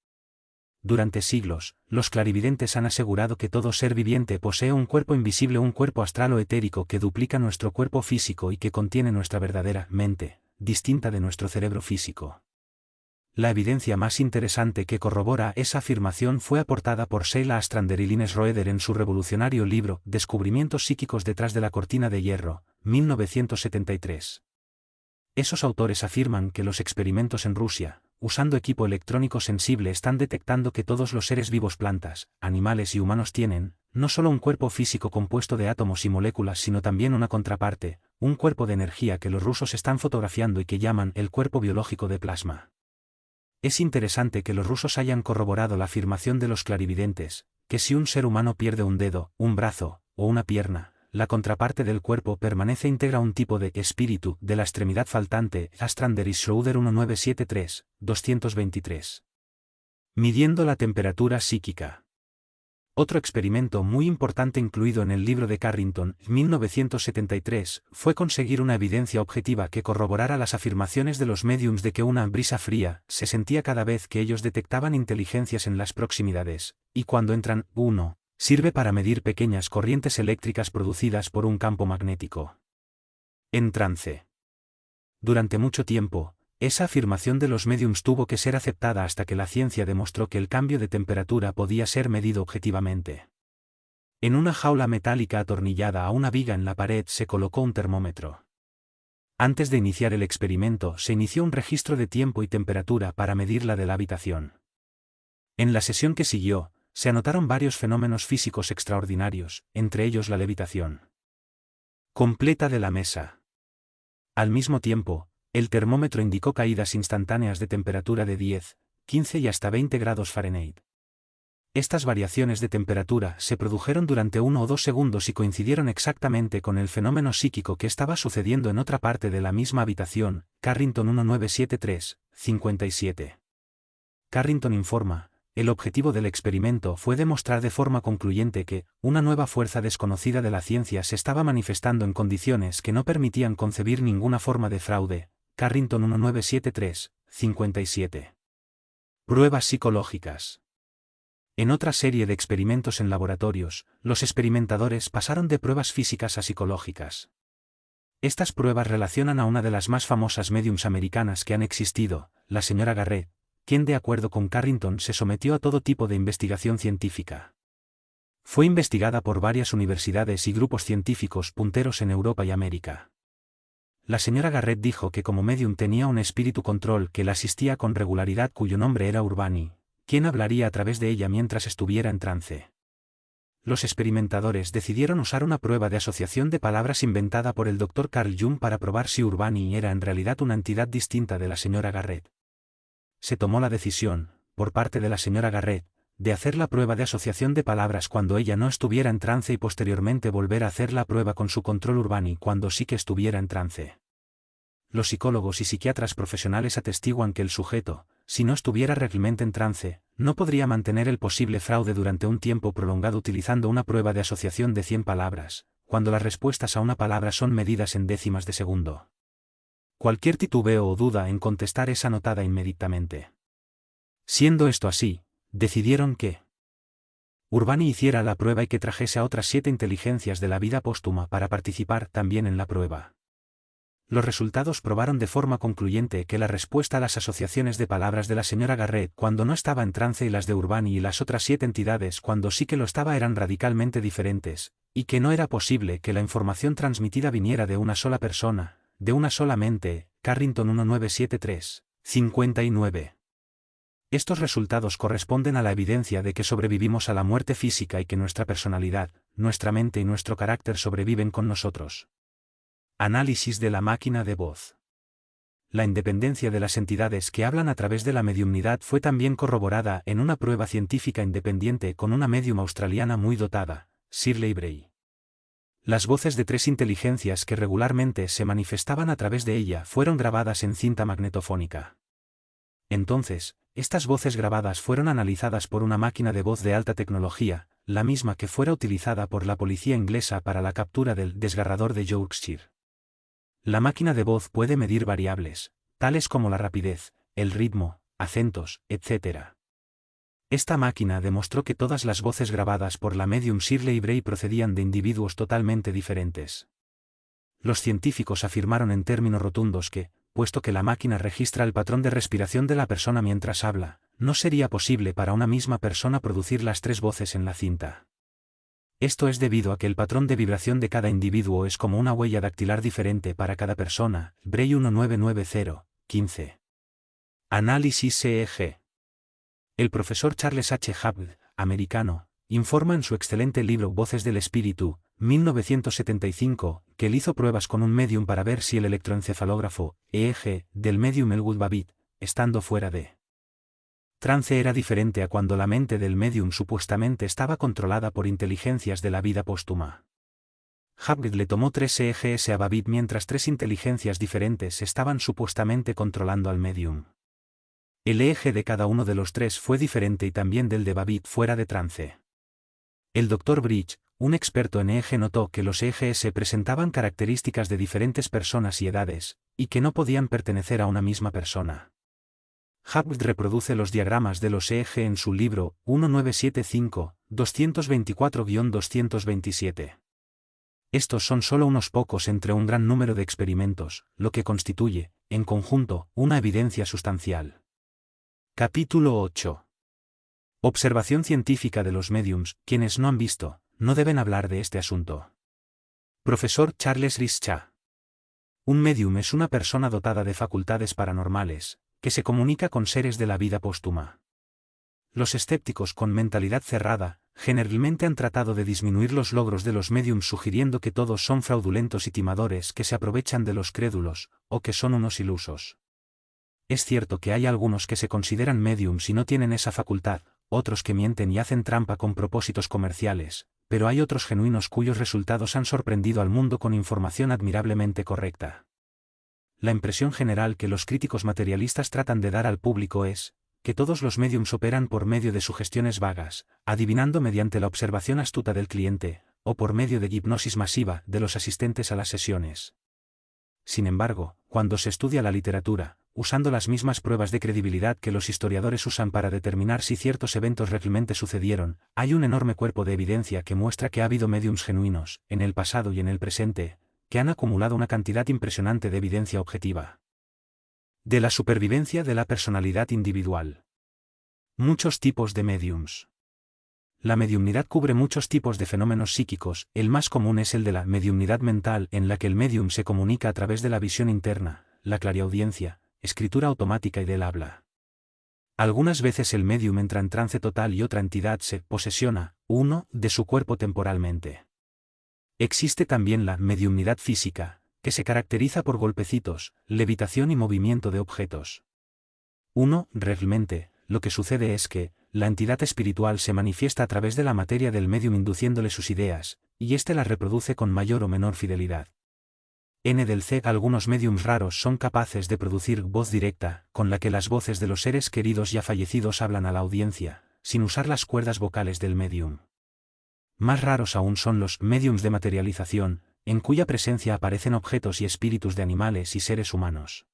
Durante siglos, los clarividentes han asegurado que todo ser viviente posee un cuerpo invisible, un cuerpo astral o etérico que duplica nuestro cuerpo físico y que contiene nuestra verdadera mente, distinta de nuestro cerebro físico. La evidencia más interesante que corrobora esa afirmación fue aportada por Sheila Astrander y Linus Roeder en su revolucionario libro Descubrimientos psíquicos detrás de la cortina de hierro, 1973. Esos autores afirman que los experimentos en Rusia, usando equipo electrónico sensible, están detectando que todos los seres vivos, plantas, animales y humanos tienen, no solo un cuerpo físico compuesto de átomos y moléculas, sino también una contraparte, un cuerpo de energía que los rusos están fotografiando y que llaman el cuerpo biológico de plasma. Es interesante que los rusos hayan corroborado la afirmación de los clarividentes, que si un ser humano pierde un dedo, un brazo, o una pierna, la contraparte del cuerpo permanece íntegra, un tipo de espíritu de la extremidad faltante. Astrander y Schroeder 1973, 223. Midiendo la temperatura psíquica. Otro experimento muy importante incluido en el libro de Carrington, 1973, fue conseguir una evidencia objetiva que corroborara las afirmaciones de los médiums de que una brisa fría se sentía cada vez que ellos detectaban inteligencias en las proximidades, y cuando entran, 1, sirve para medir pequeñas corrientes eléctricas producidas por un campo magnético. En trance. Durante mucho tiempo, esa afirmación de los médiums tuvo que ser aceptada hasta que la ciencia demostró que el cambio de temperatura podía ser medido objetivamente. En una jaula metálica atornillada a una viga en la pared se colocó un termómetro. Antes de iniciar el experimento se inició un registro de tiempo y temperatura para medirla de la habitación. En la sesión que siguió, se anotaron varios fenómenos físicos extraordinarios, entre ellos la levitación completa de la mesa. Al mismo tiempo, el termómetro indicó caídas instantáneas de temperatura de 10, 15 y hasta 20 grados Fahrenheit. Estas variaciones de temperatura se produjeron durante 1 o 2 segundos y coincidieron exactamente con el fenómeno psíquico que estaba sucediendo en otra parte de la misma habitación. Carrington 1973, 57. Carrington informa, el objetivo del experimento fue demostrar de forma concluyente que, una nueva fuerza desconocida de la ciencia se estaba manifestando en condiciones que no permitían concebir ninguna forma de fraude. Carrington 1973, 57. Pruebas psicológicas. En otra serie de experimentos en laboratorios, los experimentadores pasaron de pruebas físicas a psicológicas. Estas pruebas relacionan a una de las más famosas médiums americanas que han existido, la señora Garrett, quien de acuerdo con Carrington se sometió a todo tipo de investigación científica. Fue investigada por varias universidades y grupos científicos punteros en Europa y América. La señora Garrett dijo que como medium tenía un espíritu control que la asistía con regularidad cuyo nombre era Urbani, quien hablaría a través de ella mientras estuviera en trance. Los experimentadores decidieron usar una prueba de asociación de palabras inventada por el Dr. Carl Jung para probar si Urbani era en realidad una entidad distinta de la señora Garrett. Se tomó la decisión, por parte de la señora Garrett, de hacer la prueba de asociación de palabras cuando ella no estuviera en trance y posteriormente volver a hacer la prueba con su control Urbani cuando sí que estuviera en trance. Los psicólogos y psiquiatras profesionales atestiguan que el sujeto, si no estuviera realmente en trance, no podría mantener el posible fraude durante un tiempo prolongado utilizando una prueba de asociación de 100 palabras, cuando las respuestas a una palabra son medidas en décimas de segundo. Cualquier titubeo o duda en contestar es anotada inmediatamente. Siendo esto así, decidieron que Urbani hiciera la prueba y que trajese a otras 7 inteligencias de la vida póstuma para participar también en la prueba. Los resultados probaron de forma concluyente que la respuesta a las asociaciones de palabras de la señora Garrett cuando no estaba en trance y las de Urbani y las otras 7 entidades cuando sí que lo estaba eran radicalmente diferentes, y que no era posible que la información transmitida viniera de una sola persona, de una sola mente. Carrington 1973, 59. Estos resultados corresponden a la evidencia de que sobrevivimos a la muerte física y que nuestra personalidad, nuestra mente y nuestro carácter sobreviven con nosotros. Análisis de la máquina de voz. La independencia de las entidades que hablan a través de la mediumnidad fue también corroborada en una prueba científica independiente con una medium australiana muy dotada, Shirley Bray. Las voces de 3 inteligencias que regularmente se manifestaban a través de ella fueron grabadas en cinta magnetofónica. Entonces, estas voces grabadas fueron analizadas por una máquina de voz de alta tecnología, la misma que fuera utilizada por la policía inglesa para la captura del desgarrador de Yorkshire. La máquina de voz puede medir variables, tales como la rapidez, el ritmo, acentos, etc. Esta máquina demostró que todas las voces grabadas por la medium Shirley Bray procedían de individuos totalmente diferentes. Los científicos afirmaron en términos rotundos que, puesto que la máquina registra el patrón de respiración de la persona mientras habla, no sería posible para una misma persona producir las 3 voces en la cinta. Esto es debido a que el patrón de vibración de cada individuo es como una huella dactilar diferente para cada persona. Bray 1990, 15. Análisis EEG. El profesor Charles H. Hubbard, americano, informa en su excelente libro Voces del Espíritu, 1975, que él hizo pruebas con un medium para ver si el electroencefalógrafo, EEG, del medium Elwood Babbitt, estando fuera de trance era diferente a cuando la mente del medium supuestamente estaba controlada por inteligencias de la vida póstuma. Hubbard le tomó 3 EEGs a Babbitt mientras 3 inteligencias diferentes estaban supuestamente controlando al medium. El EEG de cada uno de los 3 fue diferente y también del de Babbitt fuera de trance. El Dr. Bridge, un experto en EEG, notó que los EEGs presentaban características de diferentes personas y edades, y que no podían pertenecer a una misma persona. Hubbard reproduce los diagramas de los EEG en su libro 1975, 224-227. Estos son solo unos pocos entre un gran número de experimentos, lo que constituye, en conjunto, una evidencia sustancial. Capítulo 8. Observación científica de los mediums. Quienes no han visto, no deben hablar de este asunto. Profesor Charles Rischa. Un medium es una persona dotada de facultades paranormales, que se comunica con seres de la vida póstuma. Los escépticos con mentalidad cerrada, generalmente han tratado de disminuir los logros de los mediums sugiriendo que todos son fraudulentos y timadores que se aprovechan de los crédulos, o que son unos ilusos. Es cierto que hay algunos que se consideran mediums y no tienen esa facultad, otros que mienten y hacen trampa con propósitos comerciales, pero hay otros genuinos cuyos resultados han sorprendido al mundo con información admirablemente correcta. La impresión general que los críticos materialistas tratan de dar al público es, que todos los mediums operan por medio de sugestiones vagas, adivinando mediante la observación astuta del cliente, o por medio de hipnosis masiva de los asistentes a las sesiones. Sin embargo, cuando se estudia la literatura, usando las mismas pruebas de credibilidad que los historiadores usan para determinar si ciertos eventos realmente sucedieron, hay un enorme cuerpo de evidencia que muestra que ha habido médiums genuinos, en el pasado y en el presente, que han acumulado una cantidad impresionante de evidencia objetiva. De la supervivencia de la personalidad individual. Muchos tipos de médiums. La mediumnidad cubre muchos tipos de fenómenos psíquicos, el más común es el de la mediumnidad mental, en la que el médium se comunica a través de la visión interna, la clariaudiencia, escritura automática y del habla. Algunas veces el médium entra en trance total y otra entidad se posesiona, uno, de su cuerpo temporalmente. Existe también la mediumnidad física, que se caracteriza por golpecitos, levitación y movimiento de objetos. Realmente, lo que sucede es que, la entidad espiritual se manifiesta a través de la materia del médium induciéndole sus ideas, y éste las reproduce con mayor o menor fidelidad. Algunos médiums raros son capaces de producir voz directa, con la que las voces de los seres queridos ya fallecidos hablan a la audiencia, sin usar las cuerdas vocales del médium. Más raros aún son los médiums de materialización, en cuya presencia aparecen objetos y espíritus de animales y seres humanos.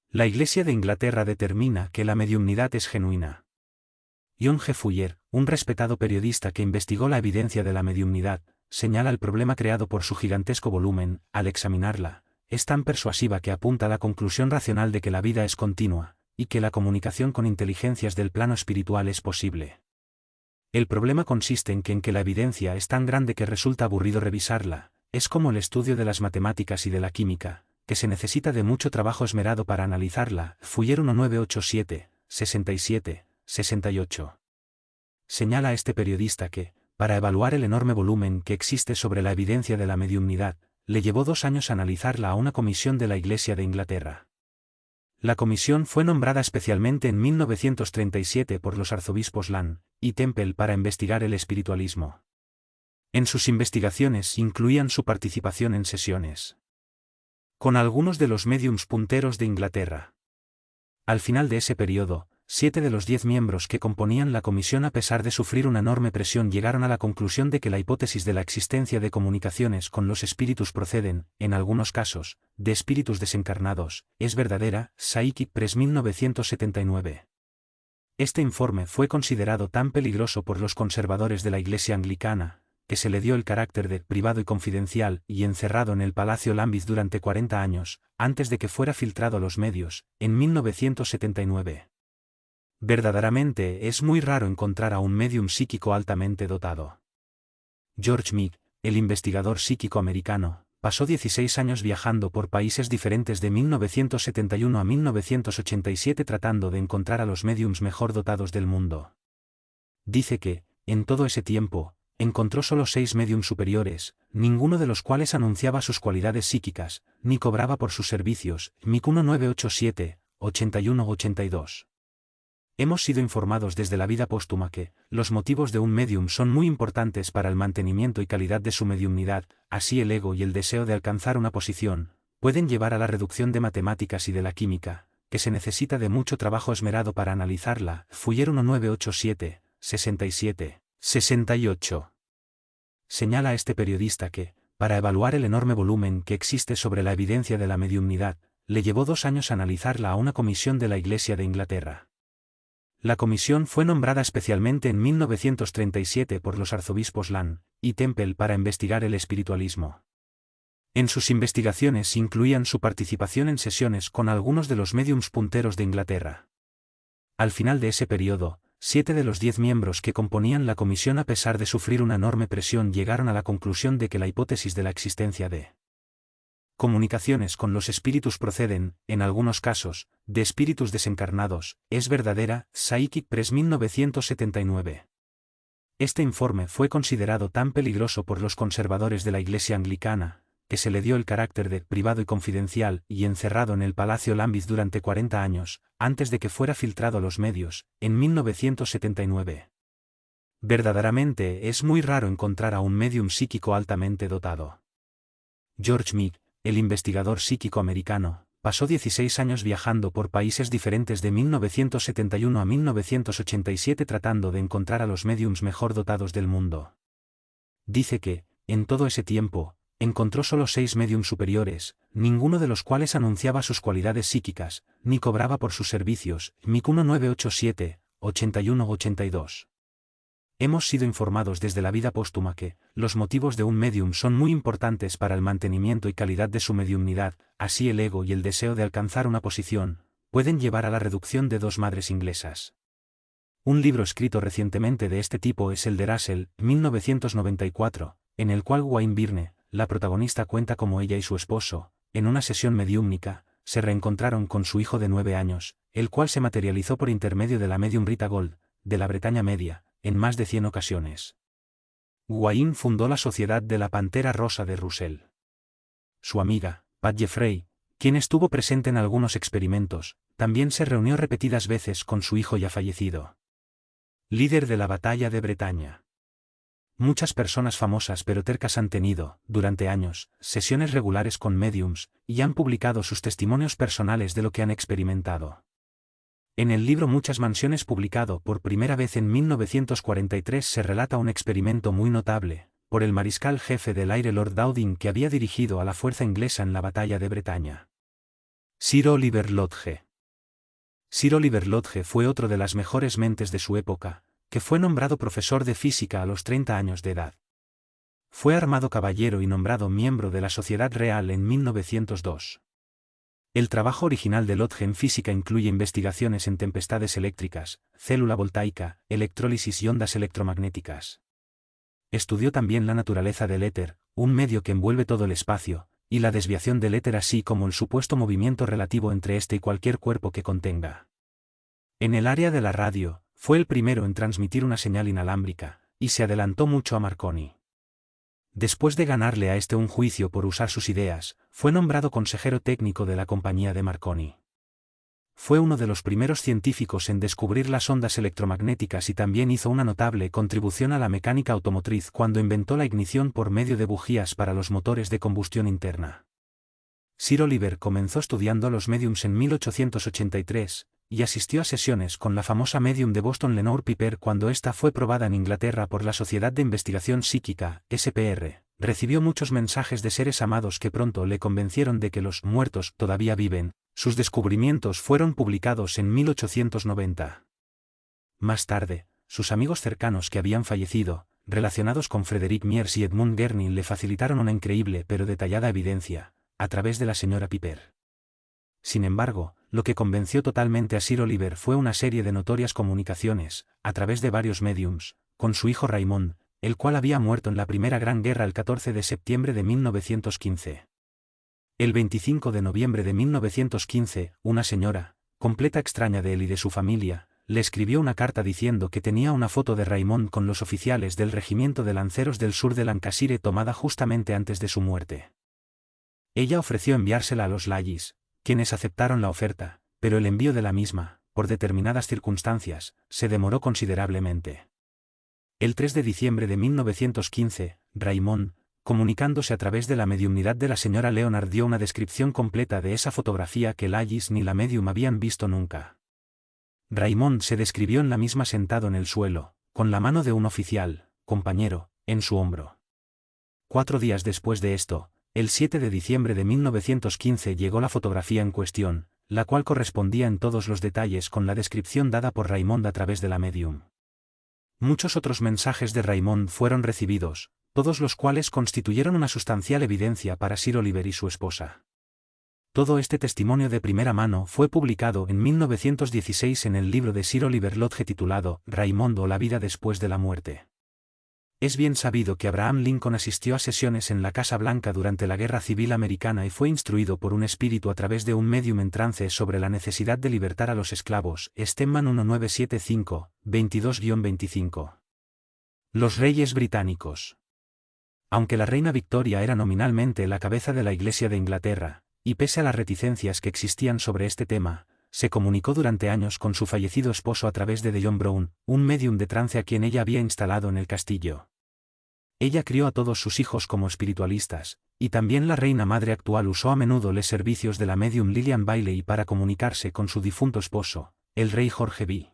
La Iglesia de Inglaterra determina que la mediumnidad es genuina. John G. Fuller, un respetado periodista que investigó la evidencia de la mediumnidad, señala el problema creado por su gigantesco volumen. Al examinarla, es tan persuasiva que apunta a la conclusión racional de que la vida es continua, y que la comunicación con inteligencias del plano espiritual es posible. El problema consiste en que la evidencia es tan grande que resulta aburrido revisarla, es como el estudio de las matemáticas y de la química, que se necesita de mucho trabajo esmerado para analizarla. Fuller 1987, 67, 68. Señala este periodista que, para evaluar el enorme volumen que existe sobre la evidencia de la mediumnidad, le llevó 2 años analizarla a una comisión de la Iglesia de Inglaterra. La comisión fue nombrada especialmente en 1937 por los arzobispos Land y Temple para investigar el espiritualismo. En sus investigaciones incluían su participación en sesiones con algunos de los médiums punteros de Inglaterra. Al final de ese periodo, 7 de los 10 miembros que componían la comisión, a pesar de sufrir una enorme presión, llegaron a la conclusión de que la hipótesis de la existencia de comunicaciones con los espíritus proceden, en algunos casos, de espíritus desencarnados, es verdadera. Psychic Press 1979. Este informe fue considerado tan peligroso por los conservadores de la Iglesia anglicana, que se le dio el carácter de privado y confidencial y encerrado en el Palacio Lambeth durante 40 años, antes de que fuera filtrado a los medios, en 1979. Verdaderamente es muy raro encontrar a un médium psíquico altamente dotado. George Mead, el investigador psíquico americano, pasó 16 años viajando por países diferentes de 1971 a 1987 tratando de encontrar a los médiums mejor dotados del mundo. Dice que, en todo ese tiempo, encontró solo 6 médiums superiores, ninguno de los cuales anunciaba sus cualidades psíquicas, ni cobraba por sus servicios. Mic 1987, 81-82. Hemos sido informados desde la vida póstuma que, los motivos de un médium son muy importantes para el mantenimiento y calidad de su mediumnidad, así el ego y el deseo de alcanzar una posición, pueden llevar a la reducción de matemáticas y de la química, que se necesita de mucho trabajo esmerado para analizarla. Fuller 1987, 67. 68. Señala este periodista que, para evaluar el enorme volumen que existe sobre la evidencia de la mediumnidad, le llevó 2 años analizarla a una comisión de la Iglesia de Inglaterra. La comisión fue nombrada especialmente en 1937 por los arzobispos Land y Temple para investigar el espiritualismo. En sus investigaciones incluían su participación en sesiones con algunos de los médiums punteros de Inglaterra. Al final de ese periodo, 7 de los 10 miembros que componían la comisión, a pesar de sufrir una enorme presión, llegaron a la conclusión de que la hipótesis de la existencia de comunicaciones con los espíritus proceden, en algunos casos, de espíritus desencarnados, es verdadera. Psychic Press 1979. Este informe fue considerado tan peligroso por los conservadores de la Iglesia anglicana, que se le dio el carácter de privado y confidencial y encerrado en el Palacio Lambeth durante 40 años, antes de que fuera filtrado a los medios, en 1979. Verdaderamente es muy raro encontrar a un médium psíquico altamente dotado. George Mead, el investigador psíquico americano, pasó 16 años viajando por países diferentes de 1971 a 1987 tratando de encontrar a los médiums mejor dotados del mundo. Dice que, en todo ese tiempo, encontró solo 6 médiums superiores, ninguno de los cuales anunciaba sus cualidades psíquicas, ni cobraba por sus servicios. MIC 1987, 81-82. Hemos sido informados desde la vida póstuma que, los motivos de un médium son muy importantes para el mantenimiento y calidad de su mediumnidad, así el ego y el deseo de alcanzar una posición, pueden llevar a la reducción de dos madres inglesas. Un libro escrito recientemente de este tipo es el de Russell, 1994, en el cual Wayne Byrne, la protagonista, cuenta cómo ella y su esposo, en una sesión mediúmnica, se reencontraron con su hijo de 9 años, el cual se materializó por intermedio de la médium Rita Gold, de la Bretaña Media, en más de 100 ocasiones. Wayne fundó la Sociedad de la Pantera Rosa de Russell. Su amiga, Pat Jeffrey, quien estuvo presente en algunos experimentos, también se reunió repetidas veces con su hijo ya fallecido. Líder de la Batalla de Bretaña. Muchas personas famosas pero tercas han tenido, durante años, sesiones regulares con médiums, y han publicado sus testimonios personales de lo que han experimentado. En el libro Muchas Mansiones, publicado por primera vez en 1943, se relata un experimento muy notable, por el mariscal jefe del aire Lord Dowding, que había dirigido a la fuerza inglesa en la Batalla de Bretaña. Sir Oliver Lodge. Sir Oliver Lodge fue otro de las mejores mentes de su época, que fue nombrado profesor de física a los 30 años de edad. Fue armado caballero y nombrado miembro de la Sociedad Real en 1902. El trabajo original de Lodge en física incluye investigaciones en tempestades eléctricas, célula voltaica, electrólisis y ondas electromagnéticas. Estudió también la naturaleza del éter, un medio que envuelve todo el espacio, y la desviación del éter, así como el supuesto movimiento relativo entre este y cualquier cuerpo que contenga. En el área de la radio, fue el primero en transmitir una señal inalámbrica, y se adelantó mucho a Marconi. Después de ganarle a este un juicio por usar sus ideas, fue nombrado consejero técnico de la compañía de Marconi. Fue uno de los primeros científicos en descubrir las ondas electromagnéticas y también hizo una notable contribución a la mecánica automotriz cuando inventó la ignición por medio de bujías para los motores de combustión interna. Sir Oliver comenzó estudiando a los médiums en 1883, y asistió a sesiones con la famosa médium de Boston Lenore Piper cuando ésta fue probada en Inglaterra por la Sociedad de Investigación Psíquica, SPR. Recibió muchos mensajes de seres amados que pronto le convencieron de que los muertos todavía viven. Sus descubrimientos fueron publicados en 1890. Más tarde, sus amigos cercanos que habían fallecido, relacionados con Frederick Miers y Edmund Gurney, le facilitaron una increíble pero detallada evidencia, a través de la señora Piper. Sin embargo, lo que convenció totalmente a Sir Oliver fue una serie de notorias comunicaciones, a través de varios médiums, con su hijo Raymond, el cual había muerto en la Primera Gran Guerra el 14 de septiembre de 1915. El 25 de noviembre de 1915, una señora, completa extraña de él y de su familia, le escribió una carta diciendo que tenía una foto de Raymond con los oficiales del Regimiento de Lanceros del Sur de Lancashire tomada justamente antes de su muerte. Ella ofreció enviársela a los Lallis, quienes aceptaron la oferta, pero el envío de la misma, por determinadas circunstancias, se demoró considerablemente. El 3 de diciembre de 1915, Raymond, comunicándose a través de la mediumnidad de la señora Leonard, dio una descripción completa de esa fotografía que Lallis ni la medium habían visto nunca. Raymond se describió en la misma sentado en el suelo, con la mano de un oficial, compañero, en su hombro. 4 días después de esto, el 7 de diciembre de 1915 llegó la fotografía en cuestión, la cual correspondía en todos los detalles con la descripción dada por Raymond a través de la medium. Muchos otros mensajes de Raymond fueron recibidos, todos los cuales constituyeron una sustancial evidencia para Sir Oliver y su esposa. Todo este testimonio de primera mano fue publicado en 1916 en el libro de Sir Oliver Lodge titulado Raymond o la vida después de la muerte. Es bien sabido que Abraham Lincoln asistió a sesiones en la Casa Blanca durante la Guerra Civil Americana y fue instruido por un espíritu a través de un médium en trance sobre la necesidad de libertar a los esclavos. Stedman 1975, 22-25. Los reyes británicos. Aunque la reina Victoria era nominalmente la cabeza de la Iglesia de Inglaterra, y pese a las reticencias que existían sobre este tema, se comunicó durante años con su fallecido esposo a través de John Brown, un médium de trance a quien ella había instalado en el castillo. Ella crió a todos sus hijos como espiritualistas, y también la reina madre actual usó a menudo los servicios de la médium Lillian Bailey para comunicarse con su difunto esposo, el rey George B.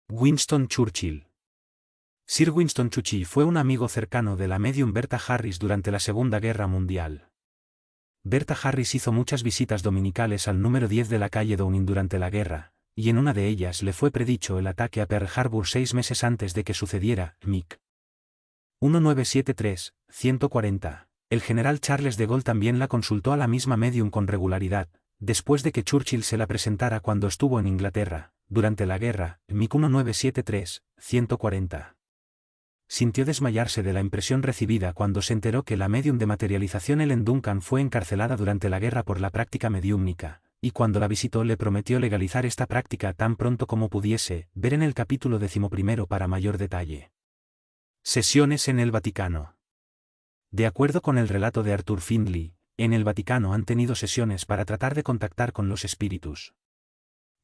Winston Churchill. Sir Winston Churchill fue un amigo cercano de la medium Berta Harris durante la Segunda Guerra Mundial. Berta Harris hizo muchas visitas dominicales al número 10 de la calle Downing durante la guerra, y en una de ellas le fue predicho el ataque a Pearl Harbor 6 meses antes de que sucediera. Mic. 1973-140. El general Charles de Gaulle también la consultó a la misma medium con regularidad, después de que Churchill se la presentara cuando estuvo en Inglaterra, durante la guerra. Mic 1973-140. Sintió desmayarse de la impresión recibida cuando se enteró que la medium de materialización Ellen Duncan fue encarcelada durante la guerra por la práctica mediúmnica, y cuando la visitó le prometió legalizar esta práctica tan pronto como pudiese. Ver en el capítulo 11 para mayor detalle. Sesiones en el Vaticano. De acuerdo con el relato de Arthur Findlay, en el Vaticano han tenido sesiones para tratar de contactar con los espíritus.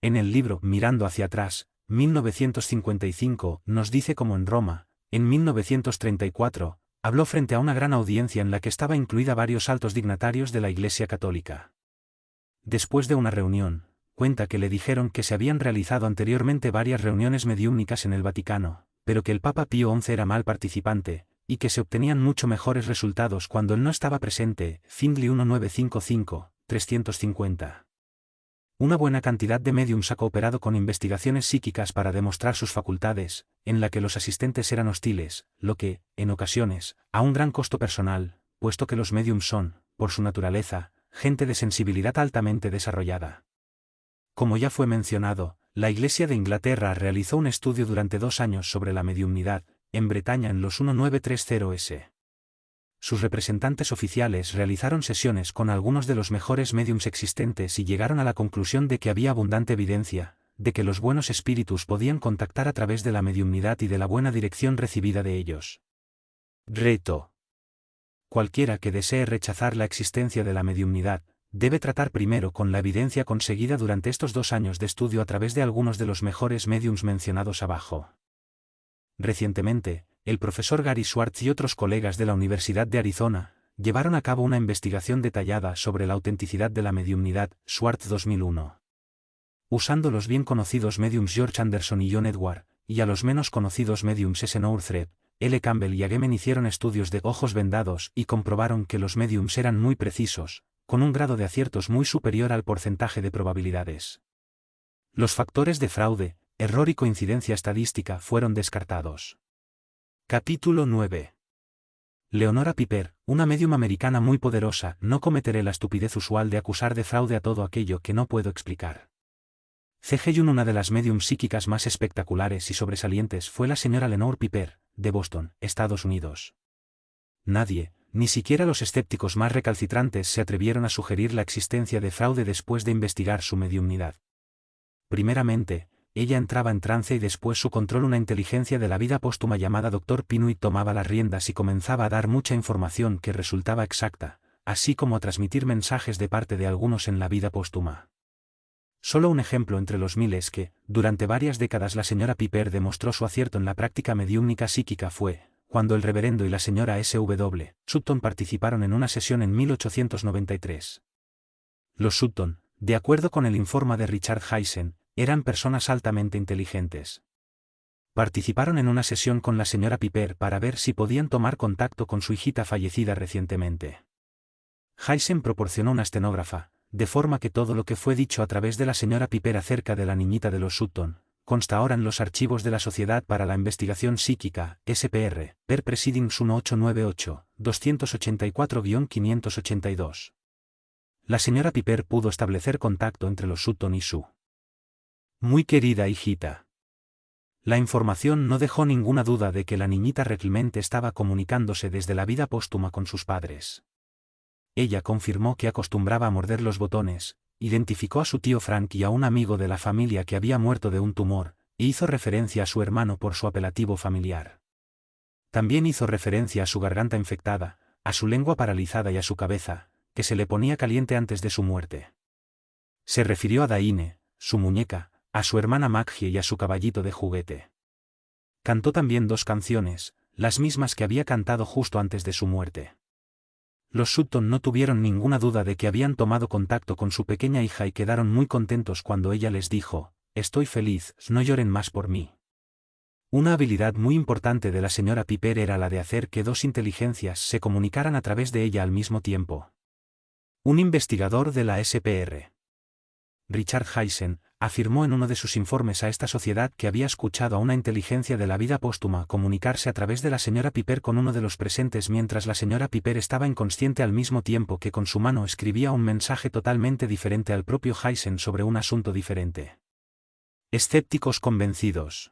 En el libro Mirando hacia atrás, 1955, nos dice cómo en Roma, en 1934, habló frente a una gran audiencia en la que estaba incluida varios altos dignatarios de la Iglesia Católica. Después de una reunión, cuenta que le dijeron que se habían realizado anteriormente varias reuniones mediúmnicas en el Vaticano, pero que el Papa Pío XI era mal participante, y que se obtenían mucho mejores resultados cuando él no estaba presente. Findlay 1955-350. Una buena cantidad de médiums ha cooperado con investigaciones psíquicas para demostrar sus facultades, en la que los asistentes eran hostiles, lo que, en ocasiones, a un gran costo personal, puesto que los médiums son, por su naturaleza, gente de sensibilidad altamente desarrollada. Como ya fue mencionado, la Iglesia de Inglaterra realizó un estudio durante 2 años sobre la mediumnidad, en Bretaña en los 1930s. Sus representantes oficiales realizaron sesiones con algunos de los mejores médiums existentes y llegaron a la conclusión de que había abundante evidencia, de que los buenos espíritus podían contactar a través de la mediumnidad y de la buena dirección recibida de ellos. Reto. Cualquiera que desee rechazar la existencia de la mediumnidad, debe tratar primero con la evidencia conseguida durante estos 2 años de estudio a través de algunos de los mejores médiums mencionados abajo. Recientemente, el profesor Gary Schwartz y otros colegas de la Universidad de Arizona llevaron a cabo una investigación detallada sobre la autenticidad de la mediumnidad. Schwartz 2001. Usando los bien conocidos médiums George Anderson y John Edward, y a los menos conocidos médiums S. Nourthred, L. Campbell y Agemen hicieron estudios de ojos vendados y comprobaron que los médiums eran muy precisos, con un grado de aciertos muy superior al porcentaje de probabilidades. Los factores de fraude, error y coincidencia estadística fueron descartados. Capítulo 9. Leonora Piper, una médium americana muy poderosa. No cometeré la estupidez usual de acusar de fraude a todo aquello que no puedo explicar. C.G. Jung. Una de las médiums psíquicas más espectaculares y sobresalientes fue la señora Lenore Piper, de Boston, Estados Unidos. Nadie, ni siquiera los escépticos más recalcitrantes, se atrevieron a sugerir la existencia de fraude después de investigar su mediumnidad. Primeramente, ella entraba en trance y después su control, una inteligencia de la vida póstuma llamada Dr. Pinuit, tomaba las riendas y comenzaba a dar mucha información que resultaba exacta, así como a transmitir mensajes de parte de algunos en la vida póstuma. Solo un ejemplo entre los miles que, durante varias décadas la señora Piper demostró su acierto en la práctica mediúmnica psíquica fue, cuando el reverendo y la señora S.W. Sutton participaron en una sesión en 1893. Los Sutton, de acuerdo con el informe de Richard Hysen, eran personas altamente inteligentes. Participaron en una sesión con la señora Piper para ver si podían tomar contacto con su hijita fallecida recientemente. Hysen proporcionó una estenógrafa, de forma que todo lo que fue dicho a través de la señora Piper acerca de la niñita de los Sutton consta ahora en los archivos de la Sociedad para la Investigación Psíquica, SPR, per Proceedings 1898-284-582. La señora Piper pudo establecer contacto entre los Sutton y su muy querida hijita. La información no dejó ninguna duda de que la niñita realmente estaba comunicándose desde la vida póstuma con sus padres. Ella confirmó que acostumbraba a morder los botones, identificó a su tío Frank y a un amigo de la familia que había muerto de un tumor, e hizo referencia a su hermano por su apelativo familiar. También hizo referencia a su garganta infectada, a su lengua paralizada y a su cabeza, que se le ponía caliente antes de su muerte. Se refirió a Daine, su muñeca, a su hermana Maggie y a su caballito de juguete. Cantó también 2 canciones, las mismas que había cantado justo antes de su muerte. Los Sutton no tuvieron ninguna duda de que habían tomado contacto con su pequeña hija y quedaron muy contentos cuando ella les dijo: «Estoy feliz, no lloren más por mí». Una habilidad muy importante de la señora Piper era la de hacer que dos inteligencias se comunicaran a través de ella al mismo tiempo. Un investigador de la SPR, Richard Hysen, afirmó en uno de sus informes a esta sociedad que había escuchado a una inteligencia de la vida póstuma comunicarse a través de la señora Piper con uno de los presentes mientras la señora Piper estaba inconsciente al mismo tiempo que con su mano escribía un mensaje totalmente diferente al propio Hysen sobre un asunto diferente. Escépticos convencidos.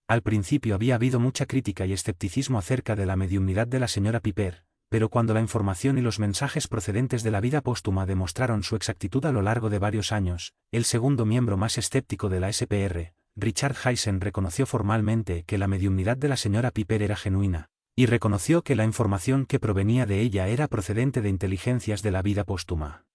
Al principio había habido mucha crítica y escepticismo acerca de la mediumnidad de la señora Piper, pero cuando la información y los mensajes procedentes de la vida póstuma demostraron su exactitud a lo largo de varios años, el segundo miembro más escéptico de la SPR, Richard Hysen, reconoció formalmente que la mediumnidad de la señora Piper era genuina, y reconoció que la información que provenía de ella era procedente de inteligencias de la vida póstuma.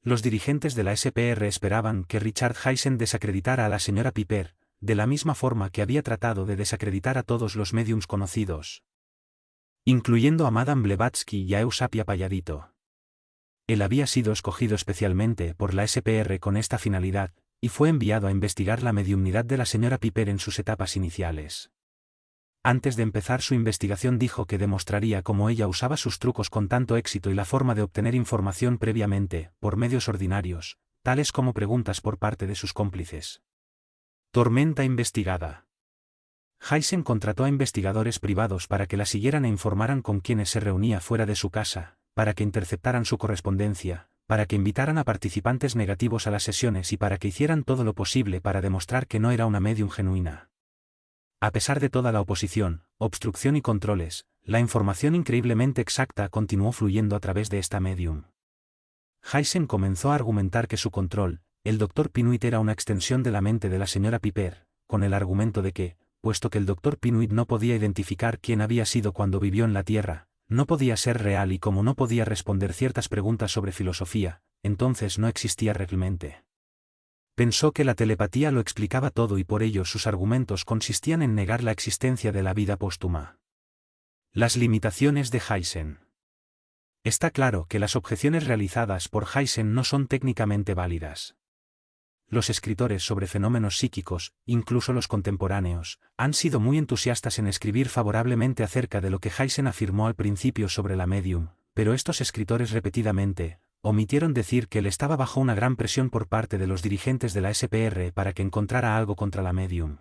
Los dirigentes de la SPR esperaban que Richard Hysen desacreditara a la señora Piper, de la misma forma que había tratado de desacreditar a todos los médiums conocidos, incluyendo a Madame Blavatsky y a Eusapia Palladito. Él había sido escogido especialmente por la SPR con esta finalidad, y fue enviado a investigar la mediumnidad de la señora Piper en sus etapas iniciales. Antes de empezar su investigación dijo que demostraría cómo ella usaba sus trucos con tanto éxito y la forma de obtener información previamente, por medios ordinarios, tales como preguntas por parte de sus cómplices. Tormenta investigada. Hysen contrató a investigadores privados para que la siguieran e informaran con quienes se reunía fuera de su casa, para que interceptaran su correspondencia, para que invitaran a participantes negativos a las sesiones y para que hicieran todo lo posible para demostrar que no era una medium genuina. A pesar de toda la oposición, obstrucción y controles, la información increíblemente exacta continuó fluyendo a través de esta medium. Hysen comenzó a argumentar que su control, el Dr. Pinuit, era una extensión de la mente de la señora Piper, con el argumento de que, puesto que el Dr. Pinuit no podía identificar quién había sido cuando vivió en la Tierra, no podía ser real y como no podía responder ciertas preguntas sobre filosofía, entonces no existía realmente. Pensó que la telepatía lo explicaba todo y por ello sus argumentos consistían en negar la existencia de la vida póstuma. Las limitaciones de Hysen. Está claro que las objeciones realizadas por Hysen no son técnicamente válidas. Los escritores sobre fenómenos psíquicos, incluso los contemporáneos, han sido muy entusiastas en escribir favorablemente acerca de lo que Hysen afirmó al principio sobre la medium, pero estos escritores repetidamente omitieron decir que él estaba bajo una gran presión por parte de los dirigentes de la SPR para que encontrara algo contra la medium.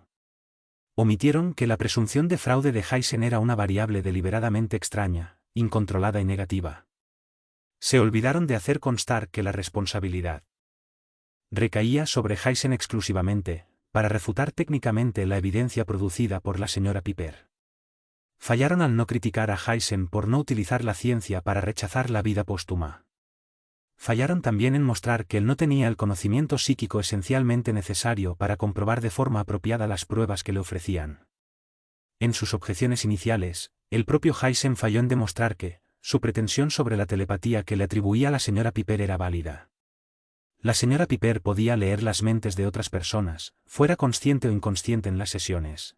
Omitieron que la presunción de fraude de Hysen era una variable deliberadamente extraña, incontrolada y negativa. Se olvidaron de hacer constar que la responsabilidad recaía sobre Hysen exclusivamente, para refutar técnicamente la evidencia producida por la señora Piper. Fallaron al no criticar a Hysen por no utilizar la ciencia para rechazar la vida póstuma. Fallaron también en mostrar que él no tenía el conocimiento psíquico esencialmente necesario para comprobar de forma apropiada las pruebas que le ofrecían. En sus objeciones iniciales, el propio Hysen falló en demostrar que su pretensión sobre la telepatía que le atribuía a la señora Piper era válida. La señora Piper podía leer las mentes de otras personas, fuera consciente o inconsciente en las sesiones.